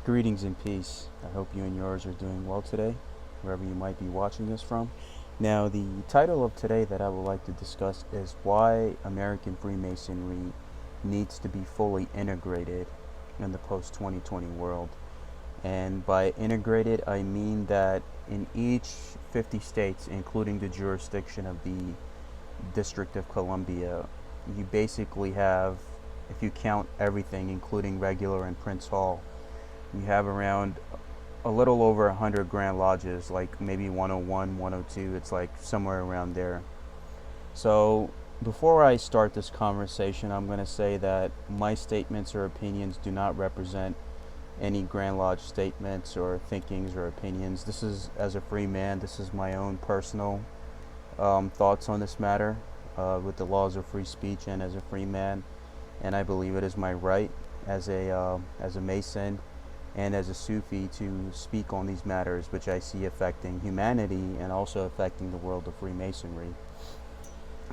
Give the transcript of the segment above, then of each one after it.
Greetings and peace. I hope you and yours are doing well today, wherever you might be watching this from. Now, the title of today that I would like to discuss is why American Freemasonry needs to be fully integrated in the post-2020 world. And by integrated, I mean that in each 50 states, including the jurisdiction of the District of Columbia, you basically have, if you count everything, including regular and Prince Hall, you have around a little over 100 Grand Lodges, like maybe 101, 102. It's like somewhere around there. So before I start this conversation, I'm going to say that my statements or opinions do not represent any Grand Lodge statements or thinkings or opinions. This is, as a free man, this is my own personal thoughts on this matter with the laws of free speech and as a free man. And I believe it is my right as a Mason and as a Sufi to speak on these matters, which I see affecting humanity and also affecting the world of Freemasonry.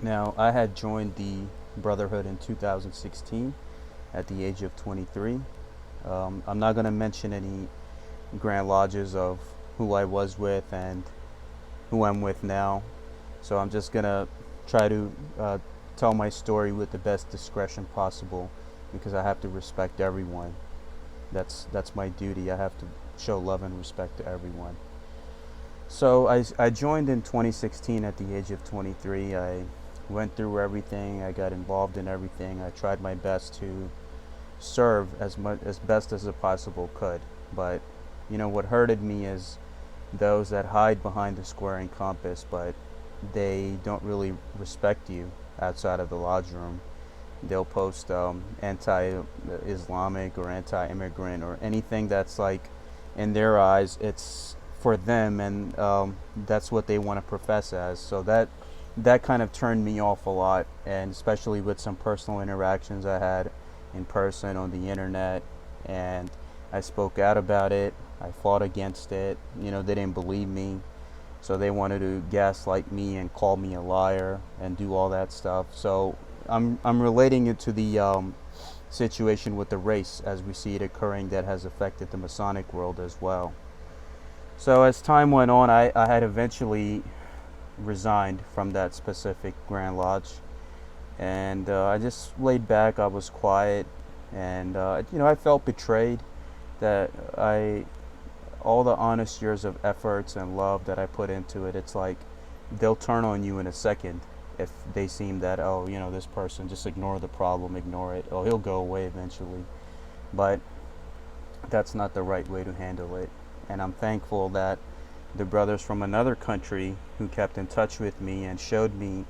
Now, I had joined the Brotherhood in 2016 at the age of 23. I'm not going to mention any Grand Lodges of who I was with and who I'm with now. So I'm just going to try to tell my story with the best discretion possible, because I have to respect everyone. That's my duty. I have to show love and respect to everyone. So I joined in 2016 at the age of 23. I went through everything. I got involved in everything. I tried my best to serve as best as I possible could. But what hurted me is those that hide behind the square and compass, but they don't really respect you outside of the lodge room. They'll post anti-Islamic or anti-immigrant or anything that's like, in their eyes, it's for them, and that's what they want to profess as. So that kind of turned me off a lot, and especially with some personal interactions I had in person on the internet, and I spoke out about it. I fought against it. They didn't believe me, so they wanted to gaslight me and call me a liar and do all that stuff. So I'm relating it to the situation with the race as we see it occurring that has affected the Masonic world as well. So as time went on, I had eventually resigned from that specific Grand Lodge, and I just laid back. I was quiet, and I felt betrayed that all the honest years of efforts and love that I put into it, it's like they'll turn on you in a second if they seem that, this person, just ignore the problem, ignore it. Oh, he'll go away eventually. But that's not the right way to handle it. And I'm thankful that the brothers from another country who kept in touch with me and showed me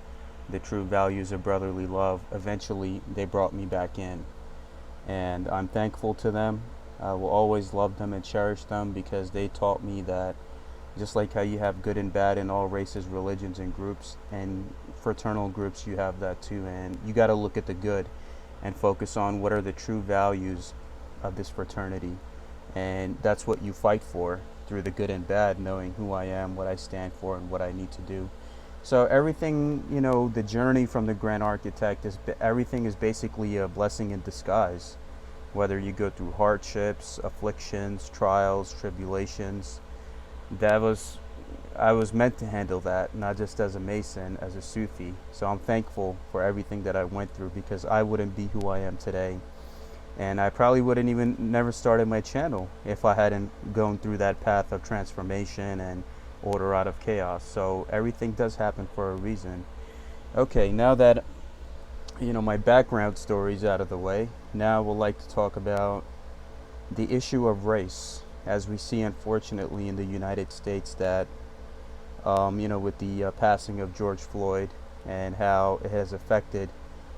the true values of brotherly love, eventually they brought me back in. And I'm thankful to them. I will always love them and cherish them, because they taught me that just like how you have good and bad in all races, religions, and groups, and fraternal groups, you have that too. And you got to look at the good and focus on what are the true values of this fraternity. And that's what you fight for through the good and bad, knowing who I am, what I stand for, and what I need to do. So everything, the journey from the Grand Architect, everything is basically a blessing in disguise. Whether you go through hardships, afflictions, trials, tribulations, I was meant to handle that, not just as a Mason, as a Sufi. So I'm thankful for everything that I went through, because I wouldn't be who I am today. And I probably wouldn't even never started my channel if I hadn't gone through that path of transformation and order out of chaos. So everything does happen for a reason. Okay, now that my background story is out of the way, now I would like to talk about the issue of race, as we see, unfortunately, in the United States, that with the passing of George Floyd, and how it has affected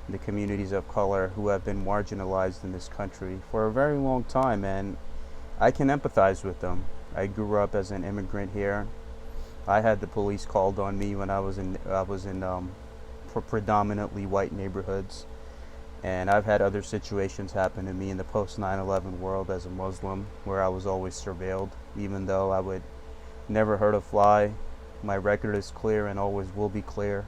the communities of color who have been marginalized in this country for a very long time. And I can empathize with them. I grew up as an immigrant here. I had the police called on me when I was in predominantly white neighborhoods, and I've had other situations happen to me in the post 9/11 world as a Muslim, where I was always surveilled, even though I would never hurt a fly. My record is clear and always will be clear,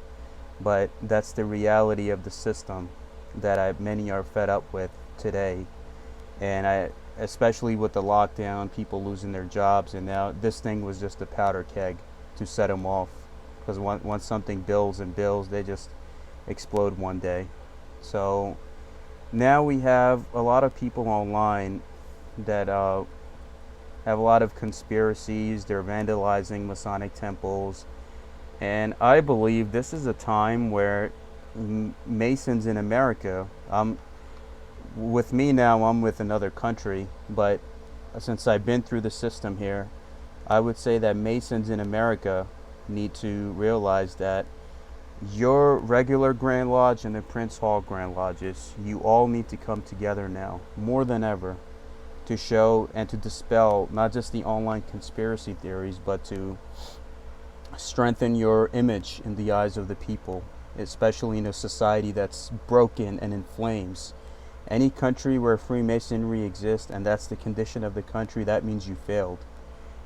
but that's the reality of the system that many are fed up with today. And especially with the lockdown, people losing their jobs, and now this thing was just a powder keg to set them off. Because once something builds and builds, they just explode one day. So now we have a lot of people online that have a lot of conspiracies. They're vandalizing Masonic temples. And I believe this is a time where Masons in America, with me now, I'm with another country, but since I've been through the system here, I would say that Masons in America need to realize that your regular Grand Lodge and the Prince Hall Grand Lodges, you all need to come together now, more than ever, to show and to dispel not just the online conspiracy theories, but to strengthen your image in the eyes of the people, especially in a society that's broken and in flames. Any country where Freemasonry exists and that's the condition of the country, that means you failed.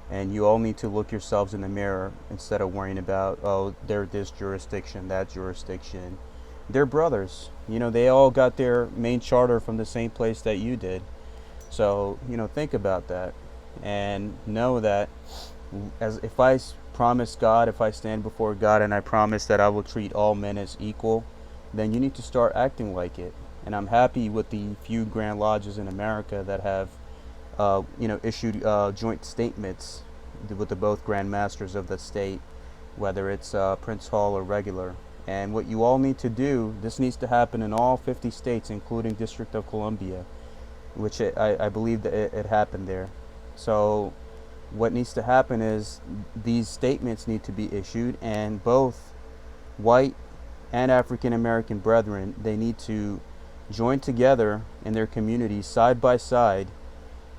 And you all need to look yourselves in the mirror instead of worrying about, oh, they're this jurisdiction, that jurisdiction. They're brothers. They all got their main charter from the same place that you did. So, think about that and know that if I promise God, if I stand before God and I promise that I will treat all men as equal, then you need to start acting like it. And I'm happy with the few Grand Lodges in America that have, issued joint statements with the both Grand Masters of the state, whether it's Prince Hall or regular. And what you all need to do, this needs to happen in all 50 states, including District of Columbia, which I believe that it happened there. So what needs to happen is these statements need to be issued, and both white and African American brethren, they need to join together in their communities side by side,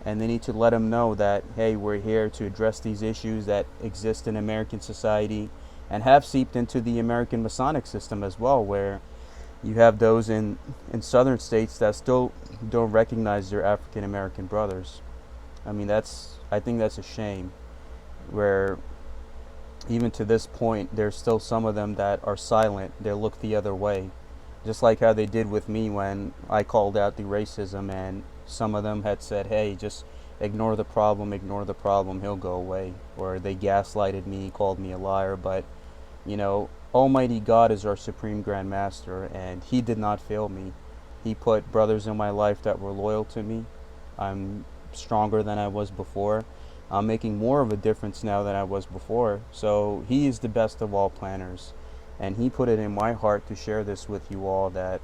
and they need to let them know that, hey, we're here to address these issues that exist in American society and have seeped into the American Masonic system as well, where you have those in southern states that still don't recognize their African American brothers. I think that's a shame, where even to this point, there's still some of them that are silent. They look the other way, just like how they did with me when I called out the racism, and some of them had said, hey, just ignore the problem, he'll go away. Or they gaslighted me, called me a liar. But, Almighty God is our Supreme Grand Master, and He did not fail me. He put brothers in my life that were loyal to me. I'm stronger than I was before. I'm making more of a difference now than I was before. So He is the best of all planners. And He put it in my heart to share this with you all, that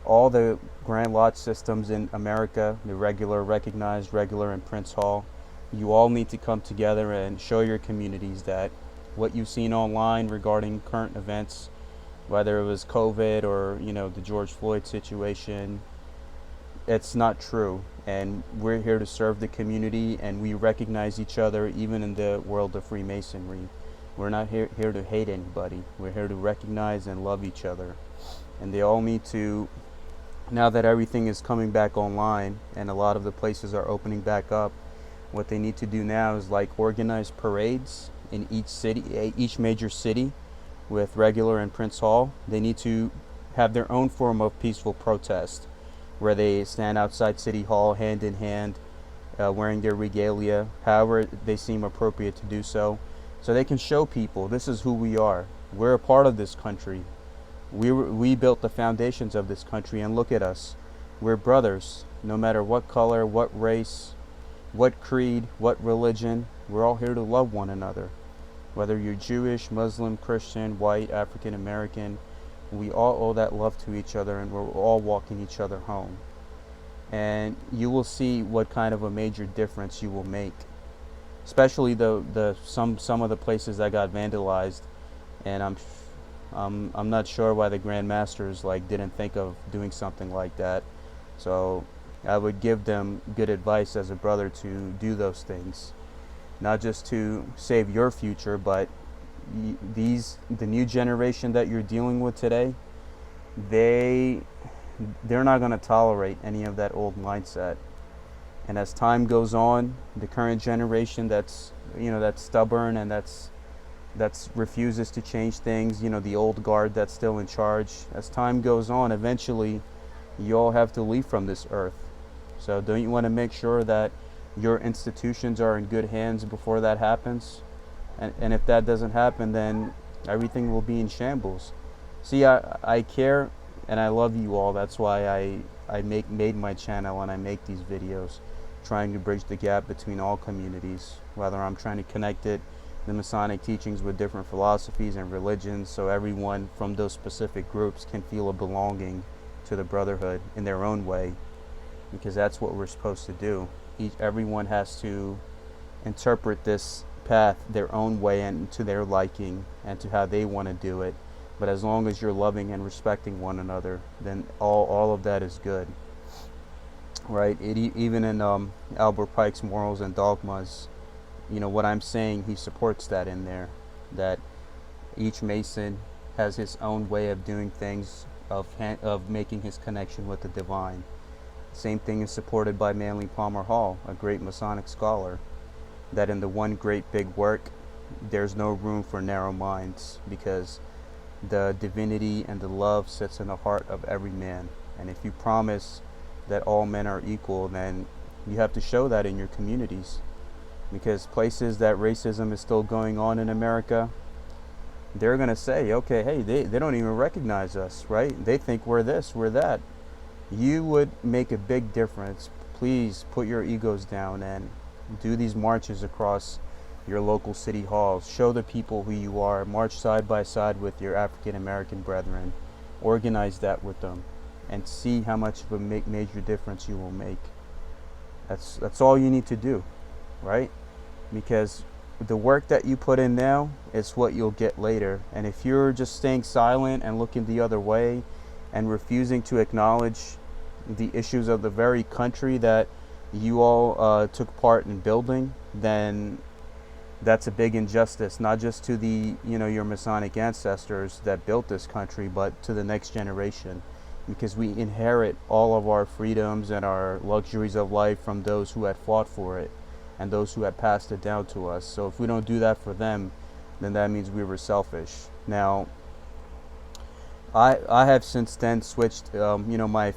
all the Grand Lodge systems in America, the regular, recognized, regular, and Prince Hall, you all need to come together and show your communities that what you've seen online regarding current events, whether it was COVID or, the George Floyd situation, it's not true. And we're here to serve the community, and we recognize each other even in the world of Freemasonry. We're not here to hate anybody. We're here to recognize and love each other. And they all need to, now that everything is coming back online and a lot of the places are opening back up, what they need to do now is organize parades in each city, each major city, with regular and Prince Hall. They need to have their own form of peaceful protest, where they stand outside City Hall hand in hand, wearing their regalia, however they seem appropriate to do so they can show people this is who we are. We're a part of this country. We built the foundations of this country, and look at us. We're brothers, no matter what color, what race, what creed, what religion. We're all here to love one another. Whether you're Jewish, Muslim, Christian, white, African American, we all owe that love to each other, and we're all walking each other home. And you will see what kind of a major difference you will make, especially some of the places that got vandalized. And I'm not sure why the Grand Masters didn't think of doing something like that. So I would give them good advice as a brother to do those things, not just to save your future, but the new generation that you're dealing with today, they're not going to tolerate any of that old mindset. And as time goes on, the current generation that's stubborn and that's refuses to change things, the old guard that's still in charge, as time goes on, eventually you all have to leave from this earth. So don't you want to make sure that your institutions are in good hands before that happens? And if that doesn't happen, then everything will be in shambles. See, I care and I love you all. That's why I made my channel and I make these videos, trying to bridge the gap between all communities, whether I'm trying to connect the Masonic teachings with different philosophies and religions, so everyone from those specific groups can feel a belonging to the brotherhood in their own way, because that's what we're supposed to do. Everyone has to interpret this path their own way and to their liking and to how they want to do it. But as long as you're loving and respecting one another, then all of that is good, right? Even in Albert Pike's Morals and Dogmas, what I'm saying, he supports that in there, that each Mason has his own way of doing things, of making his connection with the divine. Same thing is supported by Manly Palmer Hall, a great Masonic scholar, that in the one great big work, there's no room for narrow minds, because the divinity and the love sits in the heart of every man. And if you promise that all men are equal, then you have to show that in your communities. Because places that racism is still going on in America, they're going to say, okay, hey, they don't even recognize us, right? They think we're this, we're that. You would make a big difference. Please put your egos down and do these marches across your local city halls. Show the people who you are. March side by side with your African American brethren. Organize that with them and see how much of a major difference you will make. That's all you need to do, right? Because the work that you put in now is what you'll get later. And if you're just staying silent and looking the other way and refusing to acknowledge the issues of the very country that you all took part in building, then that's a big injustice, not just to your Masonic ancestors that built this country, but to the next generation, because we inherit all of our freedoms and our luxuries of life from those who had fought for it and those who had passed it down to us. So if we don't do that for them, then that means we were selfish. Now, I have since then switched, my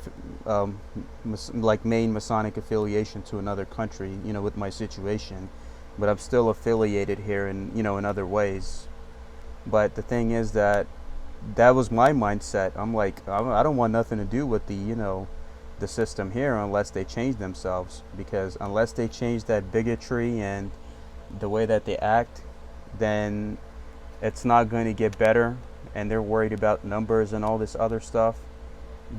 main Masonic affiliation to another country, with my situation, but I'm still affiliated here in other ways. But the thing is that was my mindset. I'm like, I don't want nothing to do with the system here unless they change themselves, because unless they change that bigotry and the way that they act, then it's not going to get better. And they're worried about numbers and all this other stuff.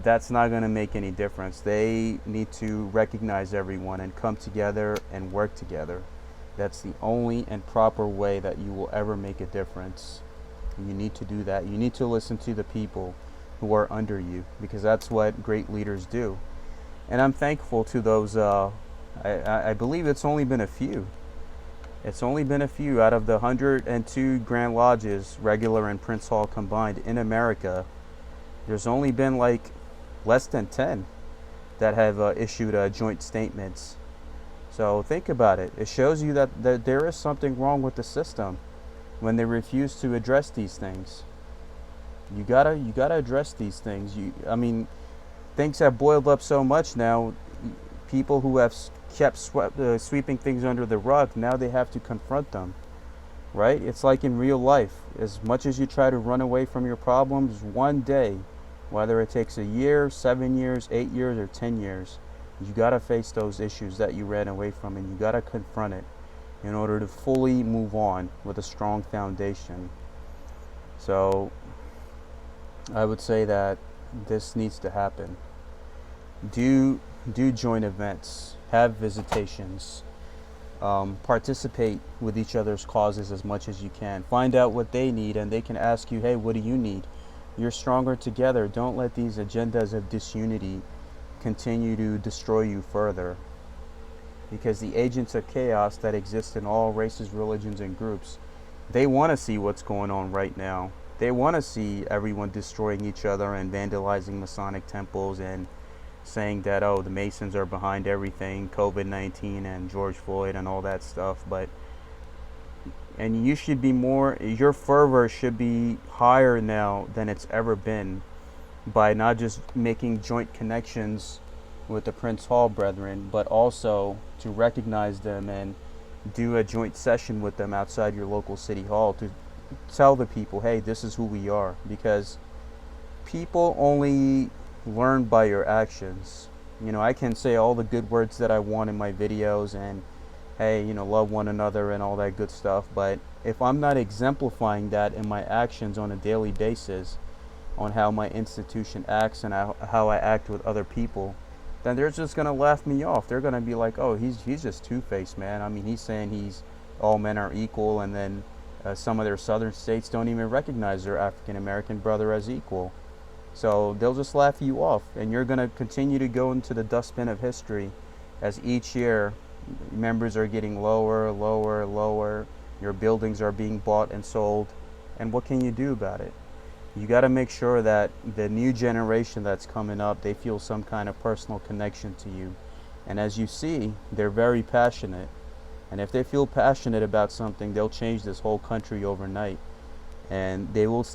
That's not going to make any difference. They need to recognize everyone and come together and work together. That's the only and proper way that you will ever make a difference. You need to do that. You need to listen to the people who are under you, because that's what great leaders do. And I'm thankful to those, I believe it's only been a few. It's only been a few out of the 102 Grand Lodges, regular and Prince Hall combined in America. There's only been like less than 10 that have issued joint statements. So think about it. It shows you that there is something wrong with the system when they refuse to address these things. You gotta address these things. Things have boiled up so much now. People who have kept sweeping things under the rug, now they have to confront them, right? It's like in real life. As much as you try to run away from your problems, one day, whether it takes a year, 7 years, 8 years, or 10 years, you gotta face those issues that you ran away from, and you gotta confront it in order to fully move on with a strong foundation. So I would say that this needs to happen. Do joint events, have visitations, participate with each other's causes as much as you can. Find out what they need, and they can ask you, hey, what do you need? You're stronger together. Don't let these agendas of disunity continue to destroy you further, because the agents of chaos that exist in all races, religions, and groups, they want to see what's going on right now. They want to see everyone destroying each other and vandalizing Masonic temples and saying that, oh, the Masons are behind everything, COVID-19 and George Floyd and all that stuff. And you should be your fervor should be higher now than it's ever been, by not just making joint connections with the Prince Hall brethren, but also to recognize them and do a joint session with them outside your local city hall to tell the people, hey, this is who we are. Because people only learn by your actions. I can say all the good words that I want in my videos and, hey, love one another and all that good stuff, but if I'm not exemplifying that in my actions on a daily basis, on how my institution acts and how I act with other people, then they're just going to laugh me off. They're going to be like, oh, he's just two-faced, man. I mean, he's saying all men are equal, and then some of their southern states don't even recognize their African-American brother as equal. So they'll just laugh you off, and you're going to continue to go into the dustbin of history as each year members are getting lower, lower, lower. Your buildings are being bought and sold. And what can you do about it? You got to make sure that the new generation that's coming up, they feel some kind of personal connection to you. And as you see, they're very passionate. And if they feel passionate about something, they'll change this whole country overnight. And they will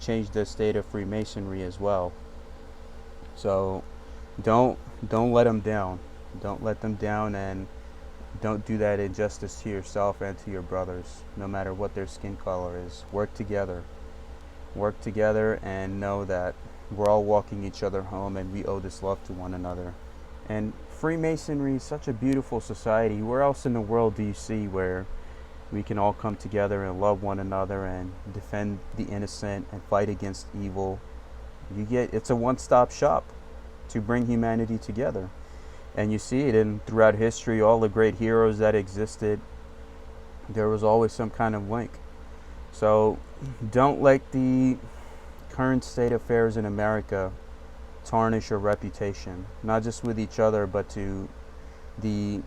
change the state of Freemasonry as well. So don't let them down. Don't let them down, and don't do that injustice to yourself and to your brothers, no matter what their skin color is. Work together. Work together and know that we're all walking each other home, and we owe this love to one another. And Freemasonry is such a beautiful society. Where else in the world do you see where we can all come together and love one another and defend the innocent and fight against evil? It's a one-stop shop to bring humanity together. And you see it throughout history, all the great heroes that existed, there was always some kind of link. So don't let the current state of affairs in America tarnish your reputation, not just with each other, but to the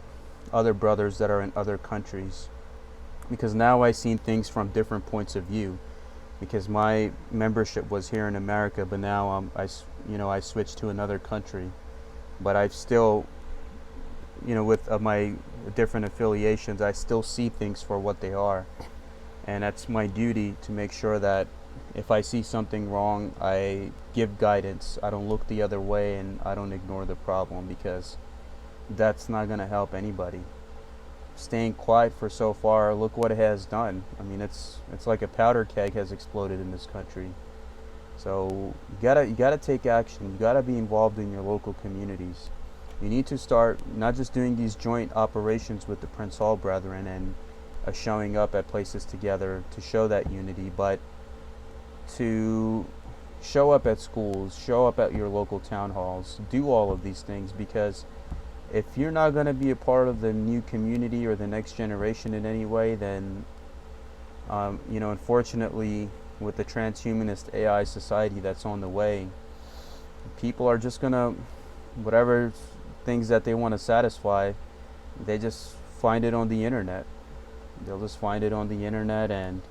other brothers that are in other countries. Because now I've seen things from different points of view. Because my membership was here in America, but now I switched to another country. But I've still, with my different affiliations, I still see things for what they are. And that's my duty to make sure that if I see something wrong, I give guidance. I don't look the other way, and I don't ignore the problem, because that's not going to help anybody. Staying quiet for so far, look what it has done. I mean, it's like a powder keg has exploded in this country. So you gotta take action. You gotta be involved in your local communities. You need to start not just doing these joint operations with the Prince Hall brethren and showing up at places together to show that unity, but to show up at schools, show up at your local town halls, do all of these things, because if you're not going to be a part of the new community or the next generation in any way, then unfortunately, with the transhumanist AI society that's on the way, people are just going to, whatever things that they want to satisfy, they just find it on the internet. They'll just find it on the internet, and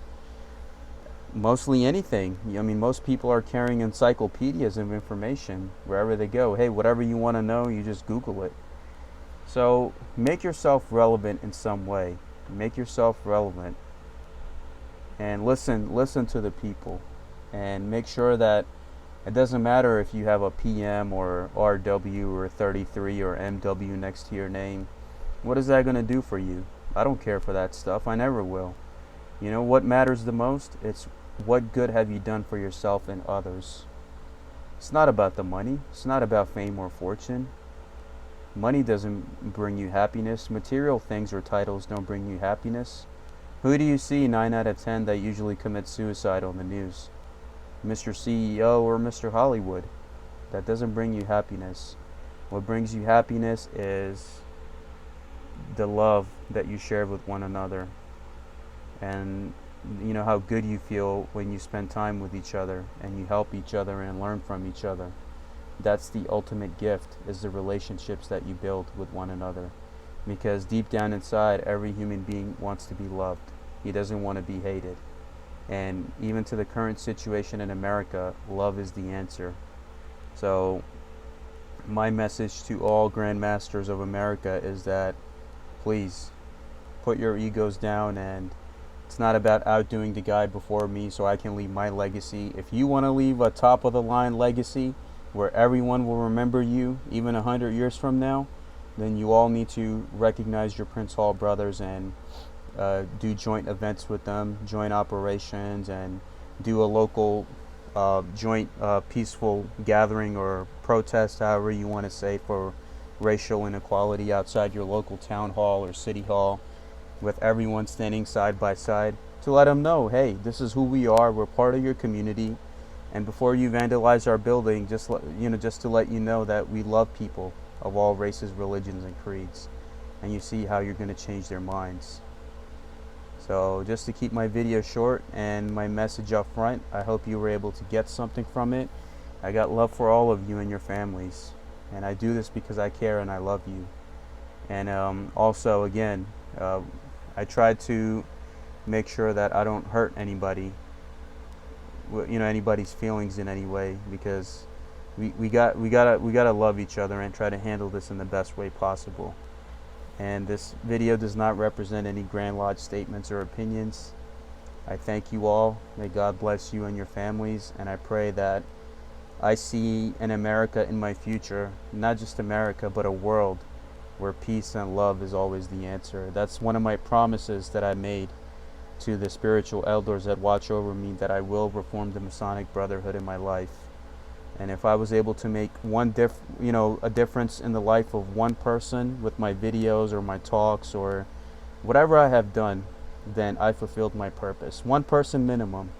mostly anything. I mean, most people are carrying encyclopedias of information wherever they go. Hey, whatever you want to know, you just Google it. So make yourself relevant in some way. Make yourself relevant, and listen to the people, and make sure that it doesn't matter if you have a PM or RW or 33 or MW next to your name. What is that going to do for you? I don't care for that stuff. I never will. You know what matters the most? It's what good have you done for yourself and others. It's not about the money. It's not about fame or fortune. Money doesn't bring you happiness. Material things or titles don't bring you happiness. Who do you see 9 out of 10 that usually commit suicide on the news? Mr. CEO or Mr. Hollywood. That doesn't bring you happiness. What brings you happiness is the love that you share with one another, and how good you feel when you spend time with each other and you help each other and learn from each other. That's the ultimate gift, is the relationships that you build with one another, because deep down inside, every human being wants to be loved. He doesn't want to be hated. And even to the current situation in America, love is the answer. So my message to all Grandmasters of America is that please put your egos down, and it's not about outdoing the guy before me so I can leave my legacy. If you want to leave a top of the line legacy where everyone will remember you even 100 years from now, then you all need to recognize your Prince Hall brothers and do joint events with them, joint operations, and do a local joint peaceful gathering or protest, however you want to say, for racial inequality outside your local town hall or city hall, with everyone standing side by side to let them know, hey, this is who we are. We're part of your community, and before you vandalize our building, just to let you know that we love people of all races, religions, and creeds, and you see how you're going to change their minds. So just to keep my video short and my message up front, I hope you were able to get something from it. I got love for all of you and your families, and I do this because I care and I love you. And also, again, I try to make sure that I don't hurt anybody, anybody's feelings in any way, because we gotta love each other and try to handle this in the best way possible. And this video does not represent any Grand Lodge statements or opinions. I thank you all. May God bless you and your families, and I pray that I see an America in my future, not just America, but a world where peace and love is always the answer. That's one of my promises that I made to the spiritual elders that watch over me, that I will reform the Masonic Brotherhood in my life. And if I was able to make a difference in the life of one person with my videos or my talks or whatever I have done, then I fulfilled my purpose. One person minimum.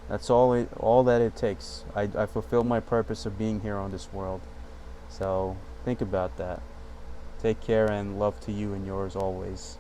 That's all that it takes. I fulfilled my purpose of being here on this world. So think about that. Take care, and love to you and yours always.